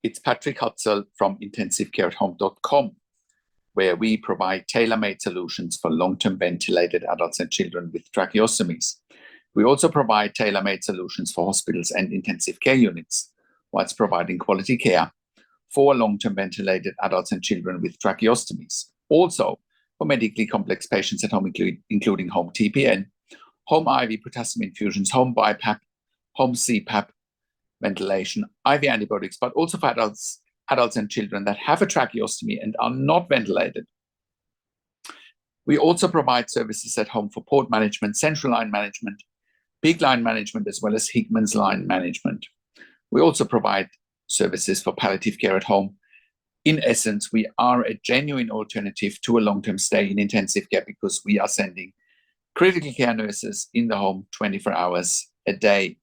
It's Patrick Hutzel from intensivecareathome.com, where we provide tailor-made solutions for long-term ventilated adults and children with tracheostomies. We also provide tailor-made solutions for hospitals and intensive care units, whilst providing quality care for long-term ventilated adults and children with tracheostomies. Also, for medically complex patients at home, including home TPN, home IV potassium infusions, home BiPAP, home CPAP, ventilation, IV antibiotics, but also for adults and children that have a tracheostomy and are not ventilated. We also provide services at home for port management, central line management, PICC line management, as well as Hickman's line management. We also provide services for palliative care at home. In essence, we are a genuine alternative to a long-term stay in intensive care because we are sending critical care nurses in the home 24 hours a day.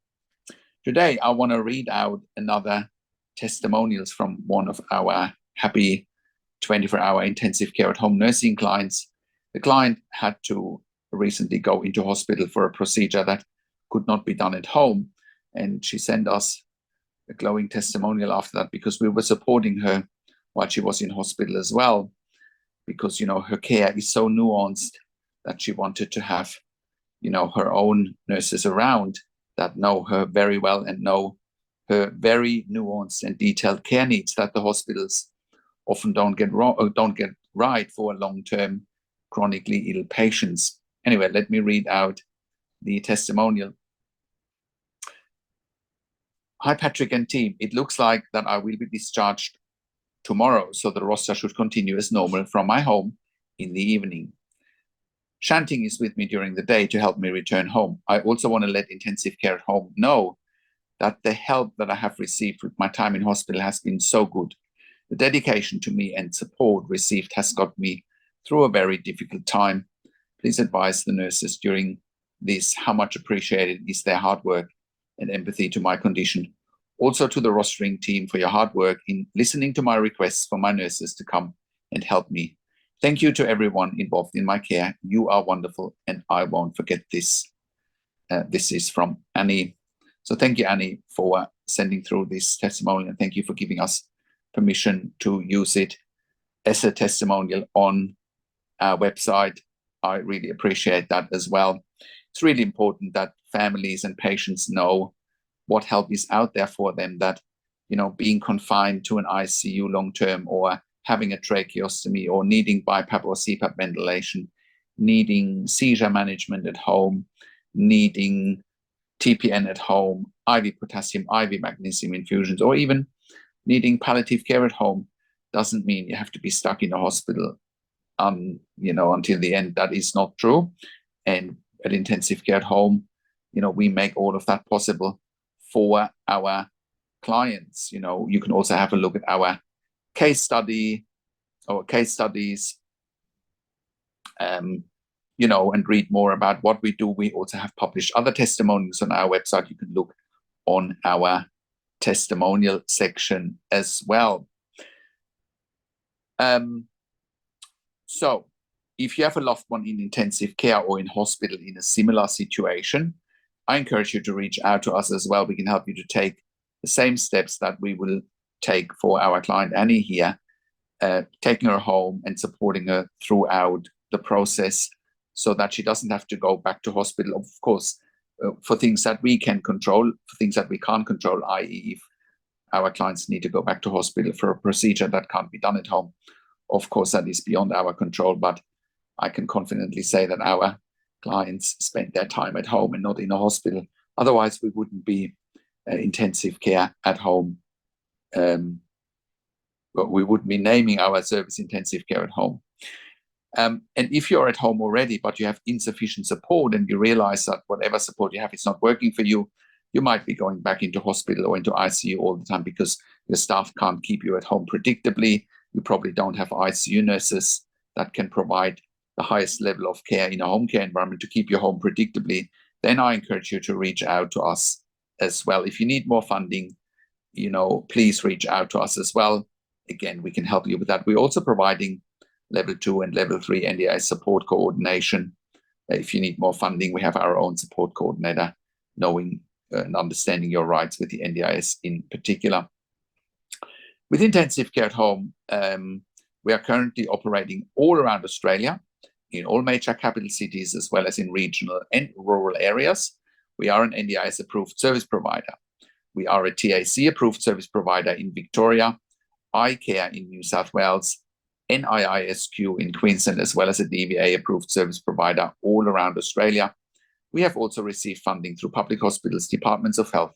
Today, I want to read out another testimonials from one of our happy 24-hour intensive care at home nursing clients. The client had to recently go into hospital for a procedure that could not be done at home. And she sent us a glowing testimonial after that because we were supporting her while she was in hospital as well. Because, her care is so nuanced that she wanted to have, her own nurses around that know her very well and know her very nuanced and detailed care needs that the hospitals often don't get right for long-term chronically ill patients. Anyway, let me read out the testimonial. Hi, Patrick and team. It looks like that I will be discharged tomorrow, so the roster should continue as normal from my home in the evening. Shanting is with me during the day to help me return home. I also want to let intensive care at home know that the help that I have received with my time in hospital has been so good. The dedication to me and support received has got me through a very difficult time. Please advise the nurses during this how much appreciated is their hard work and empathy to my condition. Also to the rostering team for your hard work in listening to my requests for my nurses to come and help me. Thank you to everyone involved in my care. You are wonderful, and I won't forget this. This is from Annie. So thank you, Annie, for sending through this testimonial, and thank you for giving us permission to use it as a testimonial on our website. I really appreciate that as well. It's really important that families and patients know what help is out there for them, that, being confined to an ICU long-term or having a tracheostomy or needing BiPAP or CPAP ventilation, needing seizure management at home, needing TPN at home, IV potassium, IV magnesium infusions, or even needing palliative care at home doesn't mean you have to be stuck in a hospital, until the end. That is not true. And at intensive care at home, we make all of that possible for our clients. You can also have a look at our case studies, and read more about what we do. We also have published other testimonials on our website. You can look on our testimonial section as well. So if you have a loved one in intensive care or in hospital in a similar situation, I encourage you to reach out to us as well. We can help you to take the same steps that we will take for our client Annie here, taking her home and supporting her throughout the process so that she doesn't have to go back to hospital. Of course, for things that we can control, for things that we can't control, i.e. if our clients need to go back to hospital for a procedure that can't be done at home, of course, that is beyond our control. But I can confidently say that our clients spend their time at home and not in a hospital. Otherwise, we wouldn't be intensive care at home. But we would be naming our service intensive care at home. And if you're at home already, but you have insufficient support and you realize that whatever support you have is not working for you, you might be going back into hospital or into ICU all the time because your staff can't keep you at home predictably. You probably don't have ICU nurses that can provide the highest level of care in a home care environment to keep you home predictably. Then I encourage you to reach out to us as well. If you need more funding, please reach out to us as well. Again, we can help you with that. We're also providing level 2 and level 3 NDIS support coordination. If you need more funding, we have our own support coordinator, knowing and understanding your rights with the NDIS in particular. With intensive care at home, we are currently operating all around Australia, in all major capital cities, as well as in regional and rural areas. We are an NDIS approved service provider. We are a TAC approved service provider in Victoria, iCare in New South Wales, NIISQ in Queensland, as well as a DVA approved service provider all around Australia. We have also received funding through public hospitals, departments of health,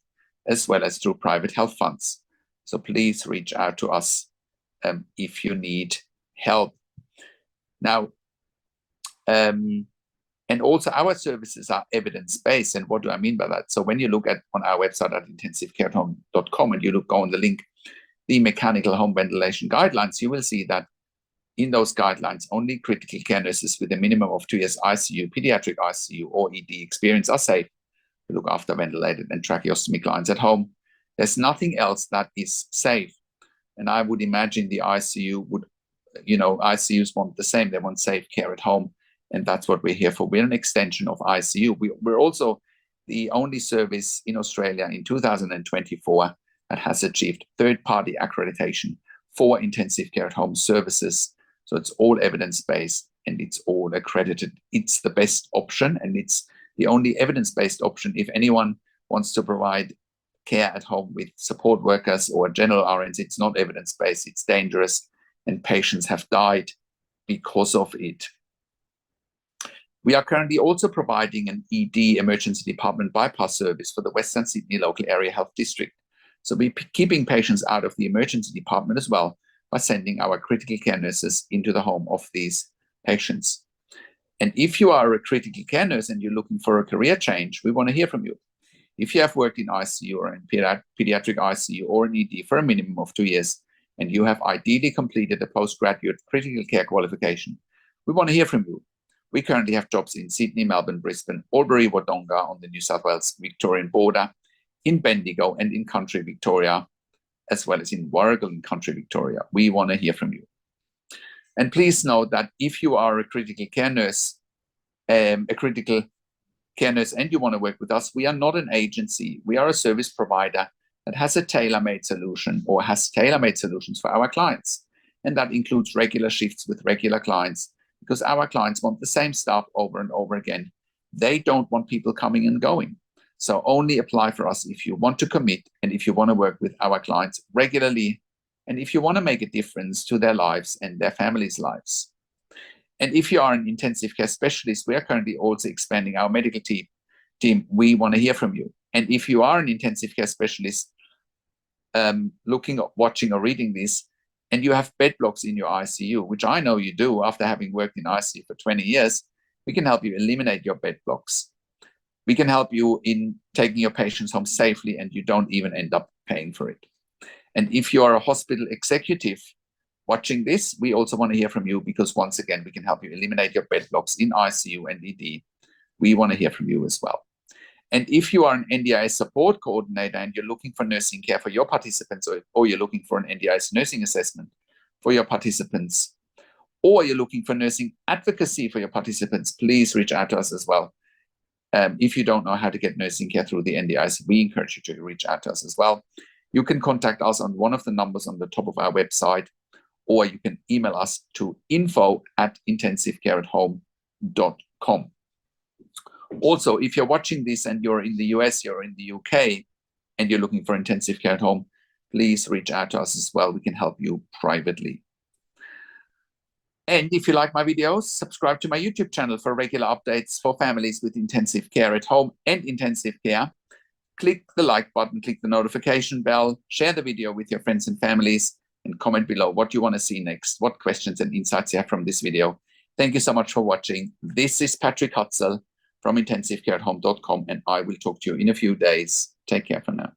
as well as through private health funds. So please reach out to us if you need help. Now, and also our services are evidence-based. And what do I mean by that? So when you look at on our website at intensivecarehome.com and you go on the link, the mechanical home ventilation guidelines, you will see that in those guidelines, only critical care nurses with a minimum of 2 years ICU, pediatric ICU, or ED experience are safe to look after ventilated and tracheostomy clients at home. There's nothing else that is safe. And I would imagine the ICU would, ICUs want the same. They want safe care at home. And that's what we're here for. We're an extension of ICU. We're also the only service in Australia in 2024 that has achieved third-party accreditation for intensive care at home services. So it's all evidence-based and it's all accredited. It's the best option, and it's the only evidence-based option if anyone wants to provide care at home with support workers or general RNs. It's not evidence-based, it's dangerous, and patients have died because of it. We are currently also providing an ED emergency department bypass service for the Western Sydney local area health district. So we're keeping patients out of the emergency department as well by sending our critical care nurses into the home of these patients. And if you are a critical care nurse and you're looking for a career change, we want to hear from you. If you have worked in ICU or in pediatric ICU or in ED for a minimum of 2 years, and you have ideally completed a postgraduate critical care qualification, we want to hear from you. We currently have jobs in Sydney, Melbourne, Brisbane, Albury, Wodonga on the New South Wales-Victorian border, in Bendigo and in country Victoria, as well as in Warragul in country Victoria. We want to hear from you. And please note that if you are a critical care nurse, and you want to work with us, we are not an agency. We are a service provider that has a tailor-made solution or has tailor-made solutions for our clients. And that includes regular shifts with regular clients, because our clients want the same stuff over and over again. They don't want people coming and going. So only apply for us if you want to commit and if you want to work with our clients regularly and if you want to make a difference to their lives and their families' lives. And if you are an intensive care specialist, we are currently also expanding our medical team. We want to hear from you. And if you are an intensive care specialist looking, watching or reading this, and you have bed blocks in your ICU, which I know you do after having worked in ICU for 20 years, we can help you eliminate your bed blocks. We can help you in taking your patients home safely and you don't even end up paying for it. And if you are a hospital executive watching this, we also want to hear from you, because once again, we can help you eliminate your bed blocks in ICU and ED. We want to hear from you as well. And if you are an NDIS support coordinator and you're looking for nursing care for your participants, or you're looking for an NDIS nursing assessment for your participants, or you're looking for nursing advocacy for your participants, please reach out to us as well. If you don't know how to get nursing care through the NDIS, we encourage you to reach out to us as well. You can contact us on one of the numbers on the top of our website, or you can email us to info@intensivecareathome.com. Also, if you're watching this and you're in the US, you're in the UK, and you're looking for intensive care at home, please reach out to us as well. We can help you privately. And if you like my videos, subscribe to my YouTube channel for regular updates for families with intensive care at home and intensive care. Click the like button, click the notification bell, share the video with your friends and families, and comment below what you want to see next, what questions and insights you have from this video. Thank you so much for watching. This is Patrick Hutzel from intensivecareathome.com, and I will talk to you in a few days. Take care for now.